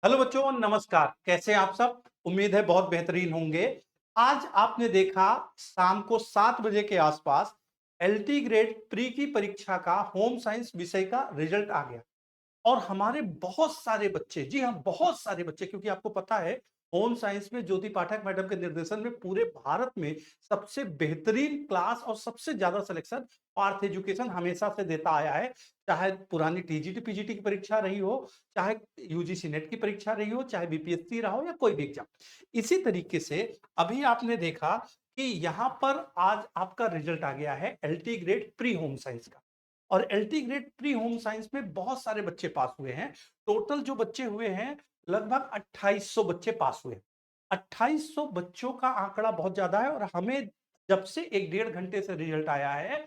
Hello बच्चों, नमस्कार। कैसे हैं आप सब? उम्मीद है बहुत बेहतरीन होंगे। आज आपने देखा शाम को 7 बजे के आसपास एलटी ग्रेड प्री की परीक्षा का होम साइंस विषय का रिजल्ट आ गया। और हमारे बहुत सारे बच्चे, जी हाँ, बहुत सारे बच्चे, क्योंकि आपको पता है होम साइंस में ज्योति पाठक मैडम के निर्देशन में पूरे भारत में सबसे बेहतरीन क्लास और सबसे ज्यादा सिलेक्शन पार्थ एजुकेशन हमेशा से देता आया है। चाहे पुरानी टीजीटी पीजीटी की परीक्षा रही हो, चाहे यूजीसी नेट की परीक्षा रही हो, चाहे बीपीएससी रहा हो या कोई भी एग्जाम। इसी तरीके से अभी आपने देखा कि यहाँ पर आज आपका रिजल्ट आ गया है LT grade pre home science का। और LT grade pre home science में बहुत सारे बच्चे पास हुए हैं। टोटल जो बच्चे हुए हैं लगभग 2800 बच्चे पास हुए हैं। 2800 बच्चों का आंकड़ा बहुत ज्यादा है। और हमें जब से एक डेढ़ घंटे से रिजल्ट आया है,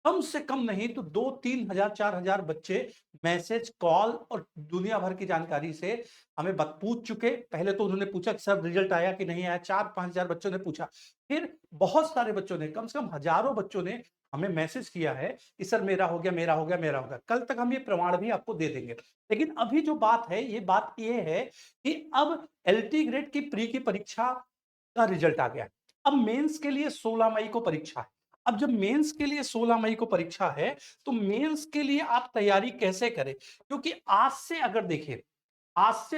कम से कम नहीं तो 2-3 हजार 4 हजार बच्चे मैसेज कॉल और दुनिया भर की जानकारी से हमें पूछ चुके। पहले तो उन्होंने पूछा कि सर रिजल्ट आया कि नहीं आया, 4-5 हजार बच्चों ने पूछा। फिर बहुत सारे बच्चों ने, कम से कम हजारों बच्चों ने हमें मैसेज किया है कि सर मेरा हो गया, मेरा हो गया, मेरा हो गया। कल तक हम ये प्रमाण भी आपको दे देंगे। लेकिन अभी जो बात है, ये बात ये है कि अब एलटी ग्रेड की प्री की परीक्षा का रिजल्ट आ गया है। अब मेंस के लिए 16 मई को परीक्षा है। अब जब मेंस के लिए 16 मई को परीक्षा है, तो मेंस के लिए आप तैयारी कैसे करें? क्योंकि आज से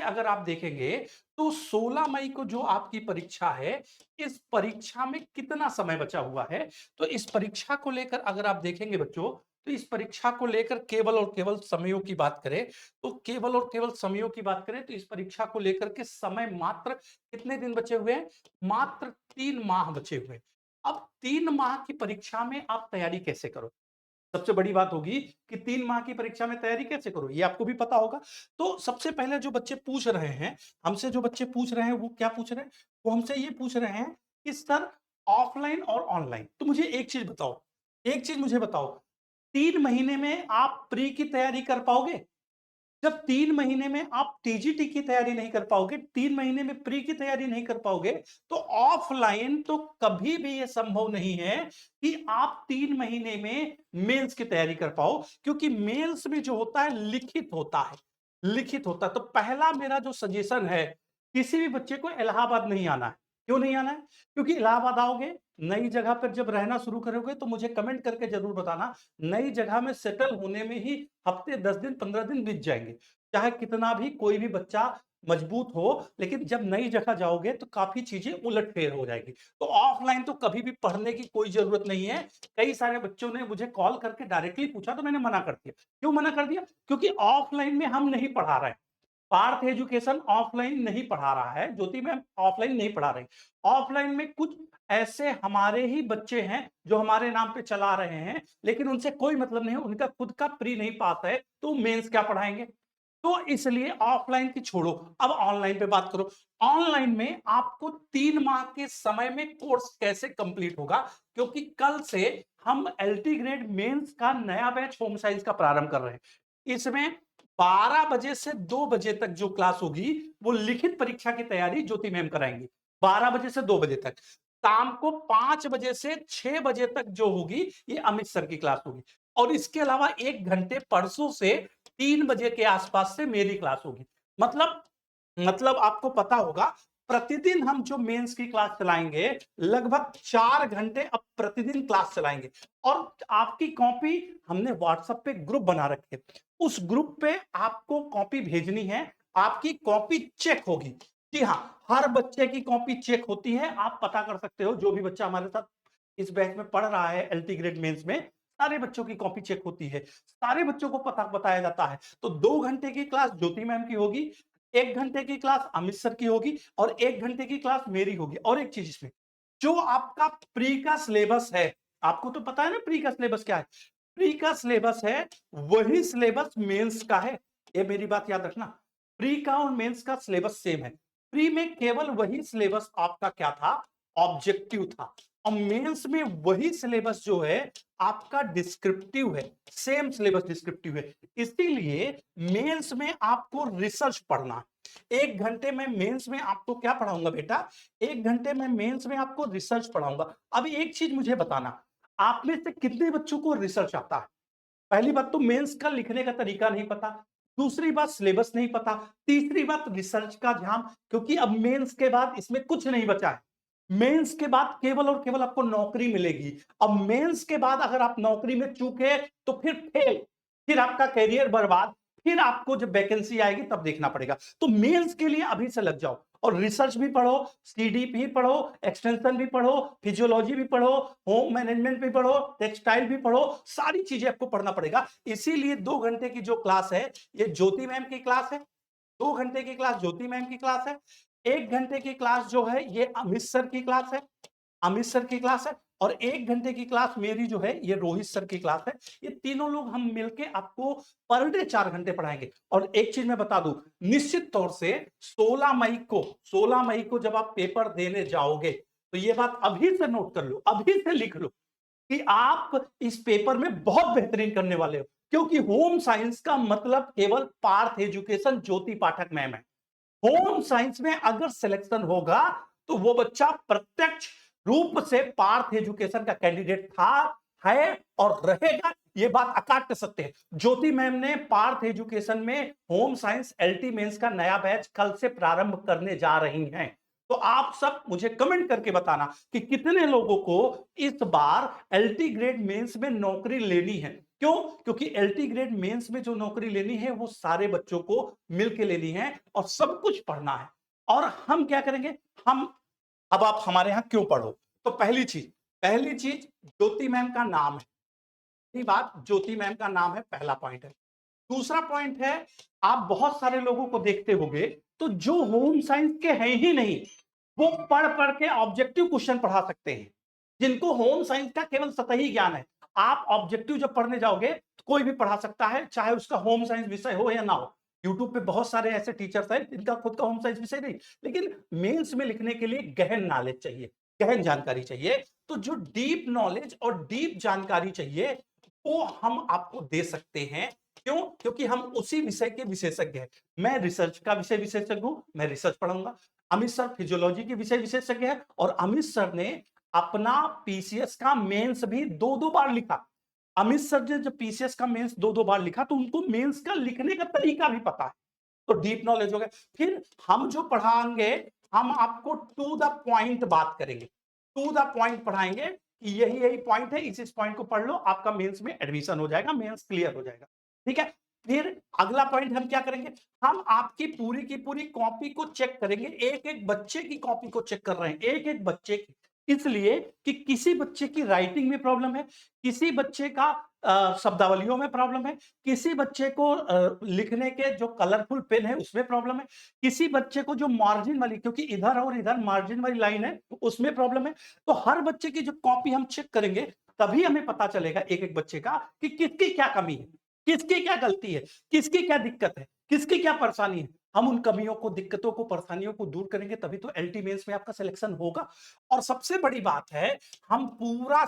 अगर आप देखेंगे तो 16 मई को जो आपकी परीक्षा है, इस परीक्षा में कितना समय बचा हुआ है? तो इस परीक्षा को लेकर अगर आप देखेंगे बच्चों, तो इस परीक्षा को लेकर केवल और केवल समयों की बात करें, तो केवल और केवल समयों की बात करें तो इस परीक्षा को लेकर के समय मात्र कितने दिन बचे हुए हैं? मात्र 3 माह बचे हुए हैं। अब 3 माह की परीक्षा में आप तैयारी कैसे करो? सबसे बड़ी बात होगी कि 3 माह की परीक्षा में तैयारी कैसे करो, ये आपको भी पता होगा। तो सबसे पहले जो बच्चे पूछ रहे हैं, हमसे जो बच्चे पूछ रहे हैं, वो क्या पूछ रहे हैं? वो हमसे ये पूछ रहे हैं कि सर ऑफलाइन और ऑनलाइन। तो मुझे एक चीज बताओ, एक चीज मुझे बताओ, 3 महीने में आप प्री की तैयारी कर पाओगे? जब 3 महीने में आप टीजीटी की तैयारी नहीं कर पाओगे, 3 महीने में प्री की तैयारी नहीं कर पाओगे, तो ऑफलाइन तो कभी भी यह संभव नहीं है कि आप 3 महीने में मेंस की तैयारी कर पाओ। क्योंकि मेंस में जो होता है लिखित होता है, लिखित होता है। तो पहला मेरा जो सजेशन है, किसी भी बच्चे को इलाहाबाद नहीं आना है। क्यों नहीं आना है? क्योंकि इलाहाबाद आओगे, नई जगह पर जब रहना शुरू करोगे, तो मुझे कमेंट करके जरूर बताना, नई जगह में सेटल होने में ही हफ्ते 10 दिन 15 दिन बीत जाएंगे। चाहे कितना भी कोई भी बच्चा मजबूत हो, लेकिन जब नई जगह जाओगे तो काफी चीजें उलटफेर हो जाएगी। तो ऑफलाइन तो कभी भी पढ़ने की कोई जरूरत नहीं है। कई सारे बच्चों ने मुझे कॉल करके डायरेक्टली पूछा, तो मैंने मना कर दिया। क्यों मना कर दिया? क्योंकि ऑफलाइन में हम नहीं पढ़ा रहे हैं। पार्थ एजुकेशन ऑफलाइन नहीं पढ़ा रहा है, ज्योति मैम ऑफलाइन नहीं पढ़ा रहे। ऑफलाइन में कुछ ऐसे हमारे ही बच्चे हैं जो हमारे नाम पे चला रहे हैं, लेकिन उनसे कोई मतलब नहीं है, उनका खुद का प्री नहीं पास है, तो मेंस क्या पढ़ाएंगे? तो इसलिए ऑफलाइन की छोड़ो, अब ऑनलाइन पे बात करो। ऑनलाइन में आपको 3 माह के समय में कोर्स कैसे कंप्लीट होगा? क्योंकि कल से हम एलटी ग्रेड मेंस का नया बैच होम साइंस का प्रारंभ कर रहे हैं। इसमें 12 बजे से 2 बजे तक जो क्लास होगी, वो लिखित परीक्षा की तैयारी ज्योति मैम कराएंगी। 12 बजे से 2 बजे तक। शाम को 5 बजे से 6 बजे तक जो होगी, ये अमित सर की क्लास होगी। और इसके अलावा 1 घंटे परसों से 3 बजे के आसपास से मेरी क्लास होगी। मतलब आपको पता होगा, प्रतिदिन हम जो मेंस की क्लास चलाएंगे, लगभग 4 घंटे अब प्रतिदिन क्लास चलाएंगे। और आपकी कॉपी हमने व्हाट्सएप पे ग्रुप बना रखे, उस ग्रुप पे आपको कॉपी भेजनी है, आपकी कॉपी चेक होगी। जी हाँ, हर बच्चे की कॉपी चेक होती है। आप पता कर सकते हो, जो भी बच्चा हमारे साथ इस बैच में पढ़ रहा है एलटी ग्रेड मेंस में, सारे बच्चों की कॉपी चेक होती है, सारे बच्चों को पता बताया जाता है। तो 2 घंटे की क्लास ज्योति मैम की होगी, 1 घंटे की क्लास अमित सर की होगी, और 1 घंटे की क्लास मेरी होगी। और एक चीज इसमें, जो आपका प्री का सिलेबस है, आपको तो पता है ना प्री का सिलेबस क्या है? प्री का सिलेबस है, वही सिलेबस मेंस का है। ये मेरी बात याद रखना, प्री का और मेंस का सिलेबस सेम है। प्री में केवल वही सिलेबस आपका क्या था? ऑब्जेक्टिव था। और मेंस में वही सिलेबस जो है आपका डिस्क्रिप्टिव है। सेम सिलेबस डिस्क्रिप्टिव है। इसीलिए मेंस में आपको रिसर्च पढ़ना है। 1 घंटे में मेंस में आपको क्या पढ़ाऊंगा बेटा? 1 घंटे में मेंस में आपको रिसर्च पढ़ाऊंगा। अभी एक चीज मुझे बताना, आप में से कितने बच्चों को रिसर्च आता है? पहली बात तो मेंस का लिखने का तरीका नहीं पता। दूसरी बात सिलेबस नहीं पता, तीसरी बात रिसर्च का ध्यान, क्योंकि अब मेंस के बाद इसमें कुछ नहीं बचा है। मेंस के बाद केवल और केवल आपको नौकरी मिलेगी। अब मेंस के बाद अगर आप नौकरी में चूके तो फिर फेल, फिर आपका करियर बर्बाद, फिर आपको जब वैकेंसी आएगी तब देखना पड़ेगा। तो मेंस के लिए अभी से लग जाओ और रिसर्च भी पढ़ो, सीडी भी पढ़ो, एक्सटेंशन भी पढ़ो, फिजियोलॉजी भी पढ़ो, होम मैनेजमेंट भी पढ़ो, टेक्सटाइल भी पढ़ो, सारी चीजें आपको पढ़ना पड़ेगा। इसीलिए 2 घंटे की जो क्लास है ये ज्योति मैम की क्लास है, 2 घंटे की क्लास ज्योति मैम की क्लास है, 1 घंटे की क्लास जो है ये अमित सर की क्लास है, अमित सर की क्लास है, और 1 घंटे की क्लास मेरी जो है ये रोहित सर की क्लास है। ये तीनों लोग हम मिलके आपको पर डे 4 घंटे पढ़ाएंगे। और एक चीज मैं बता दूं, निश्चित तौर से 16 मई को जब आप पेपर देने जाओगे तो ये बात अभी से नोट कर लो, अभी से लिख लो कि आप इस पेपर में बहुत बेहतरीन करने वाले हो, क्योंकि होम साइंस का मतलब केवल पार्थ एजुकेशन ज्योति पाठक मैम है। होम साइंस में अगर सिलेक्शन होगा तो वो बच्चा प्रत्यक्ष रूप से पार्थ एजुकेशन का कैंडिडेट था, है और रहेगा। ये बात अकाट्य सत्य है। ज्योति मैम ने पार्थ एजुकेशन में होम साइंस एलटी मेंस का नया बैच कल से प्रारंभ करने जा रही हैं। तो आप सब मुझे कमेंट करके बताना कि कितने लोगों को इस बार एलटी ग्रेड मेंस में नौकरी लेनी है। क्यों? क्योंकि एलटी ग्रेड मेंस में जो नौकरी लेनी है वो सारे बच्चों को मिलके लेनी है और सब कुछ पढ़ना है। और हम क्या करेंगे, हम अब आप हमारे यहां क्यों पढ़ो, तो पहली चीज ज्योति मैम का नाम है। पहली बात ज्योति मैम का नाम है, पहला पॉइंट है। दूसरा पॉइंट है, आप बहुत सारे लोगों को देखते होंगे तो जो होम साइंस के हैं ही नहीं वो पढ़ पढ़ के ऑब्जेक्टिव क्वेश्चन पढ़ा सकते हैं। जिनको होम साइंस का केवल सतही ज्ञान है, आप ऑब्जेक्टिव जब पढ़ने जाओगे तो कोई भी पढ़ा सकता है, चाहे उसका होम साइंस विषय हो या ना हो। यूट्यूब पे बहुत सारे ऐसे टीचर्स हैं जिनका खुद का होम साइंस विषय नहीं, लेकिन मेंस में लिखने के लिए गहन नॉलेज चाहिए, गहन जानकारी चाहिए। तो जो डीप नॉलेज और डीप जानकारी चाहिए वो हम आपको दे सकते हैं। क्यों? क्योंकि हम उसी विषय के विशेषज्ञ हैं। मैं रिसर्च का विषय विशेषज्ञ हूं, मैं रिसर्च पढ़ाऊंगा। अमित सर फिजियोलॉजी के विषय विशेषज्ञ है, और अमित सर ने अपना पीसीएस का मेंस भी 2-2 बार लिखा। अमित सर ने जब पीसीएस का मेंस 2-2 बार लिखा तो उनको मेंस का लिखने का तरीका भी पता है। तो डीप नॉलेज हो गया। फिर हम जो पढ़ाएंगे, हम आपको टू द पॉइंट बात करेंगे, टू द पॉइंट पढ़ाएंगे कि यही यही पॉइंट है, इस पॉइंट को पढ़ लो, आपका मेंस में एडमिशन हो जाएगा, मेंस क्लियर हो जाएगा। ठीक है। फिर अगला पॉइंट हम क्या करेंगे, हम आपकी पूरी की पूरी कॉपी को चेक करेंगे, एक एक बच्चे की कॉपी को चेक कर रहे हैं, एक एक बच्चे की। इसलिए कि किसी बच्चे की राइटिंग में प्रॉब्लम है, किसी बच्चे का शब्दावलियों में प्रॉब्लम है, किसी बच्चे को लिखने के जो कलरफुल पेन है उसमें प्रॉब्लम है, किसी बच्चे को जो मार्जिन वाली, क्योंकि इधर और इधर मार्जिन वाली लाइन है उसमें प्रॉब्लम है। तो हर बच्चे की जो कॉपी हम चेक करेंगे तभी हमें पता चलेगा एक एक बच्चे का कि किसकी क्या कमी है, किसकी क्या गलती है, किसकी क्या दिक्कत है, किसकी क्या परेशानी है। हम उन कमियों को, दिक्कतों को, परेशानियों को दूर करेंगे तभी तो एलटी मेंस में आपका सिलेक्शन होगा। और सबसे बड़ी बात है, हम पूरा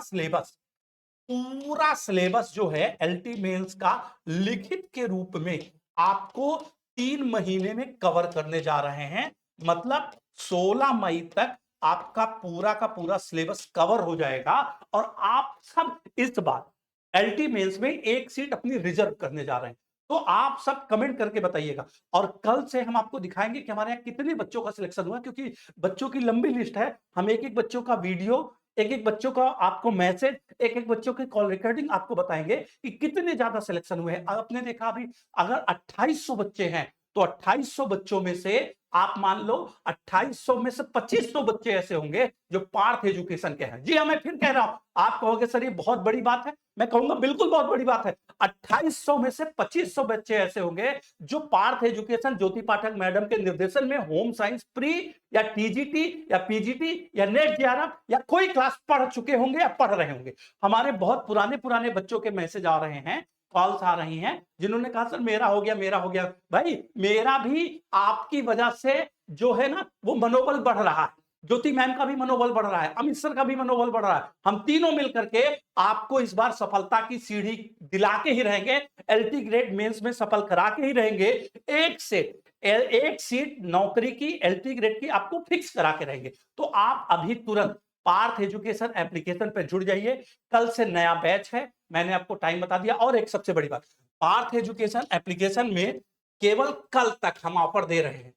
सिलेबस जो है एलटी मेंस का लिखित के रूप में आपको 3 महीने में कवर करने जा रहे हैं। मतलब 16 मई तक आपका पूरा का पूरा सिलेबस कवर हो जाएगा और आप सब इस बार एलटी मेंस में एक सीट अपनी रिजर्व करने जा रहे हैं। तो आप सब कमेंट करके बताइएगा, और कल से हम आपको दिखाएंगे कि हमारे यहाँ कितने बच्चों का सिलेक्शन हुआ, क्योंकि बच्चों की लंबी लिस्ट है। हम एक एक बच्चों का वीडियो, एक एक बच्चों का आपको मैसेज, एक एक बच्चों की कॉल रिकॉर्डिंग आपको बताएंगे कि कितने ज्यादा सिलेक्शन हुए हैं। आपने देखा अभी अगर 2800 बच्चे हैं तो 2800 बच्चों में से आप मान लो 2800 में से 2500 बच्चे ऐसे होंगे जो पार्थ एजुकेशन के हैं। जी हाँ, मैं फिर कह रहा हूं, आप कहोगे सर ये बहुत बड़ी बात है, मैं कहूंगा बिल्कुल बहुत बड़ी बात है। 2800 में से 2500 बच्चे ऐसे होंगे जो पार्थ एजुकेशन ज्योति पाठक मैडम के निर्देशन में होम साइंस प्री या टीजीटी या पीजीटी या नेट जेआरएफ या कोई क्लास पढ़ चुके होंगे या पढ़ रहे होंगे। हमारे बहुत पुराने पुराने बच्चों के मैसेज आ रहे हैं, कॉल्स आ रही हैं, जिन्होंने कहा सर मेरा हो गया, मेरा हो गया। भाई मेरा भी आपकी वजह से जो है ना वो मनोबल बढ़ रहा है, ज्योति मैम का भी मनोबल बढ़ रहा है, अमित सर का भी मनोबल बढ़ रहा है। हम तीनों मिलकर के आपको इस बार सफलता की सीढ़ी दिला के ही रहेंगे, एलटी ग्रेड मेंस में सफल करा के ही रहेंगे। एक सीट नौकरी की एलटी ग्रेड की आपको फिक्स करा के रहेंगे। तो आप अभी तुरंत पार्थ एजुकेशन एप्लीकेशन पे जुड़ जाइए, कल से नया बैच है, मैंने आपको टाइम बता दिया। और एक सबसे बड़ी बात, पार्थ एजुकेशन एप्लीकेशन में केवल कल तक हम ऑफर दे रहे हैं।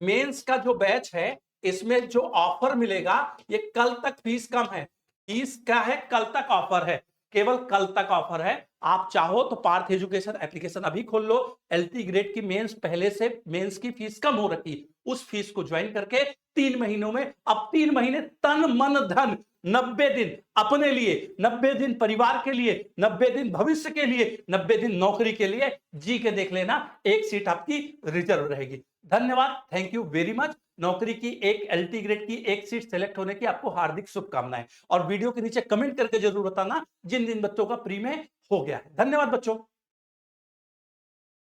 मेंस का जो बैच है इसमें जो ऑफर मिलेगा ये कल तक फीस कम है, फीस क्या है, कल तक ऑफर है, केवल कल तक ऑफर है। आप चाहो तो पार्थ एजुकेशन एप्लीकेशन अभी खोल लो, एलटी ग्रेड की मेंस पहले से मेंस की फीस कम हो रखी, उस फीस को ज्वाइन करके 3 महीनों में, अब 3 महीने तन मन धन, 90 दिन अपने लिए, 90 दिन परिवार के लिए, 90 दिन भविष्य के लिए, 90 दिन नौकरी के लिए, जी के देख लेना, एक सीट आपकी रिजर्व रहेगी। धन्यवाद, थैंक यू वेरी मच। नौकरी की एक एलटी ग्रेड की एक सीट सेलेक्ट होने की आपको हार्दिक शुभकामनाएं, और वीडियो के नीचे कमेंट करके जरूर बताना जिन जिन बच्चों का प्री में हो गया है। धन्यवाद बच्चों।